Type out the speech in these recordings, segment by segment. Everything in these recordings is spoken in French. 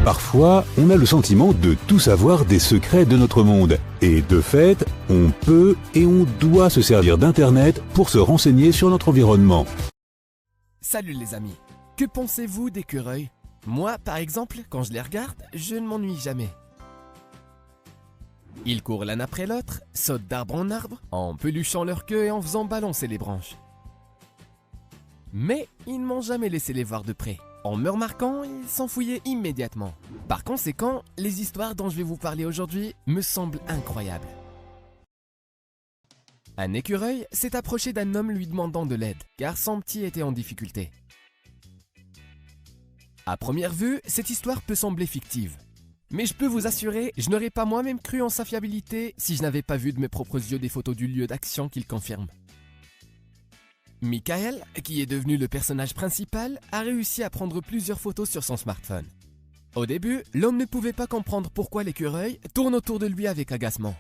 Parfois, on a le sentiment de tout savoir des secrets de notre monde. Et de fait, on peut et on doit se servir d'Internet pour se renseigner sur notre environnement. Salut les amis, que pensez-vous d'écureuils? Moi, par exemple, quand je les regarde, je ne m'ennuie jamais. Ils courent l'un après l'autre, sautent d'arbre en arbre, en peluchant leur queue et en faisant balancer les branches. Mais ils ne m'ont jamais laissé les voir de près. En me remarquant, ils s'enfouillaient immédiatement. Par conséquent, les histoires dont je vais vous parler aujourd'hui me semblent incroyables. Un écureuil s'est approché d'un homme lui demandant de l'aide, car son petit était en difficulté. À première vue, cette histoire peut sembler fictive. Mais je peux vous assurer, je n'aurais pas moi-même cru en sa fiabilité si je n'avais pas vu de mes propres yeux des photos du lieu d'action qu'il confirme. Michael, qui est devenu le personnage principal, a réussi à prendre plusieurs photos sur son smartphone. Au début, l'homme ne pouvait pas comprendre pourquoi l'écureuil tourne autour de lui avec agacement.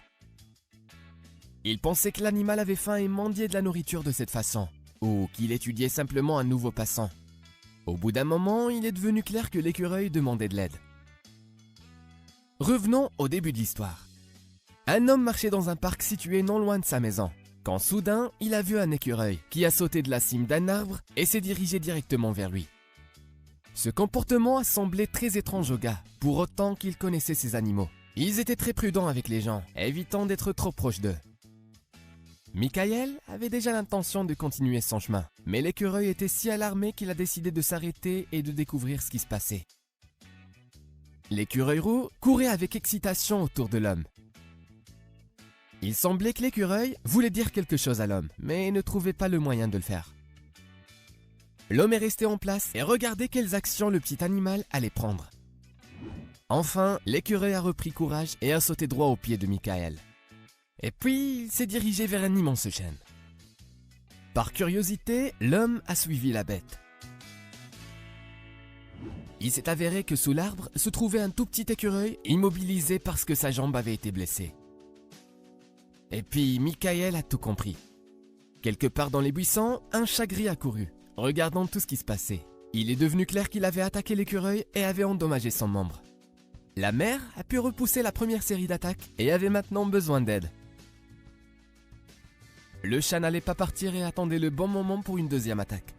Il pensait que l'animal avait faim et mendiait de la nourriture de cette façon, ou qu'il étudiait simplement un nouveau passant. Au bout d'un moment, il est devenu clair que l'écureuil demandait de l'aide. Revenons au début de l'histoire. Un homme marchait dans un parc situé non loin de sa maison, quand soudain, il a vu un écureuil qui a sauté de la cime d'un arbre et s'est dirigé directement vers lui. Ce comportement a semblé très étrange au gars, pour autant qu'il connaissait ces animaux. Ils étaient très prudents avec les gens, évitant d'être trop proches d'eux. Michael avait déjà l'intention de continuer son chemin, mais l'écureuil était si alarmé qu'il a décidé de s'arrêter et de découvrir ce qui se passait. L'écureuil roux courait avec excitation autour de l'homme. Il semblait que l'écureuil voulait dire quelque chose à l'homme, mais ne trouvait pas le moyen de le faire. L'homme est resté en place et regardait quelles actions le petit animal allait prendre. Enfin, l'écureuil a repris courage et a sauté droit aux pieds de Michael. Et puis, il s'est dirigé vers un immense chêne. Par curiosité, l'homme a suivi la bête. Il s'est avéré que sous l'arbre se trouvait un tout petit écureuil immobilisé parce que sa jambe avait été blessée. Et puis, Michael a tout compris. Quelque part dans les buissons, un chat gris a couru, regardant tout ce qui se passait. Il est devenu clair qu'il avait attaqué l'écureuil et avait endommagé son membre. La mère a pu repousser la première série d'attaques et avait maintenant besoin d'aide. Le chat n'allait pas partir et attendait le bon moment pour une deuxième attaque.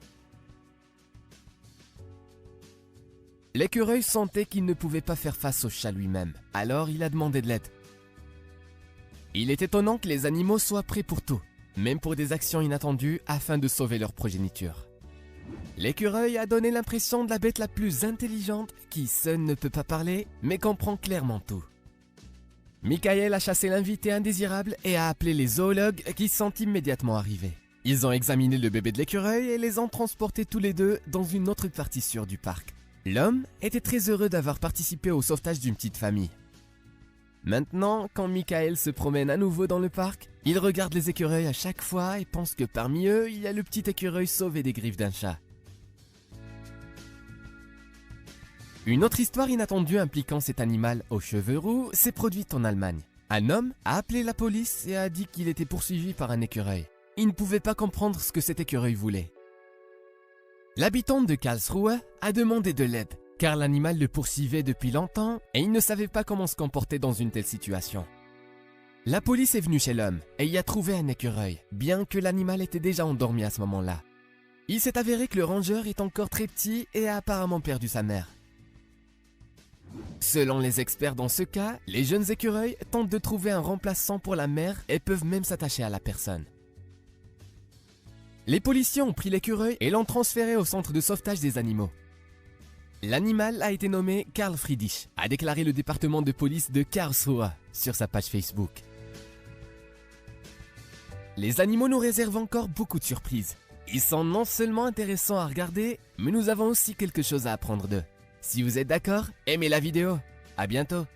L'écureuil sentait qu'il ne pouvait pas faire face au chat lui-même, alors il a demandé de l'aide. Il est étonnant que les animaux soient prêts pour tout, même pour des actions inattendues afin de sauver leur progéniture. L'écureuil a donné l'impression de la bête la plus intelligente qui seule ne peut pas parler, mais comprend clairement tout. Michael a chassé l'invité indésirable et a appelé les zoologues qui sont immédiatement arrivés. Ils ont examiné le bébé de l'écureuil et les ont transportés tous les deux dans une autre partie sûre du parc. L'homme était très heureux d'avoir participé au sauvetage d'une petite famille. Maintenant, quand Michael se promène à nouveau dans le parc, il regarde les écureuils à chaque fois et pense que parmi eux, il y a le petit écureuil sauvé des griffes d'un chat. Une autre histoire inattendue impliquant cet animal aux cheveux roux s'est produite en Allemagne. Un homme a appelé la police et a dit qu'il était poursuivi par un écureuil. Il ne pouvait pas comprendre ce que cet écureuil voulait. L'habitante de Karlsruhe a demandé de l'aide, car l'animal le poursuivait depuis longtemps et il ne savait pas comment se comporter dans une telle situation. La police est venue chez l'homme et y a trouvé un écureuil, bien que l'animal était déjà endormi à ce moment-là. Il s'est avéré que le rongeur est encore très petit et a apparemment perdu sa mère. Selon les experts dans ce cas, les jeunes écureuils tentent de trouver un remplaçant pour la mère et peuvent même s'attacher à la personne. Les policiers ont pris l'écureuil et l'ont transféré au centre de sauvetage des animaux. L'animal a été nommé Karl Friedrich, a déclaré le département de police de Karlsruhe sur sa page Facebook. Les animaux nous réservent encore beaucoup de surprises. Ils sont non seulement intéressants à regarder, mais nous avons aussi quelque chose à apprendre d'eux. Si vous êtes d'accord, aimez la vidéo. À bientôt.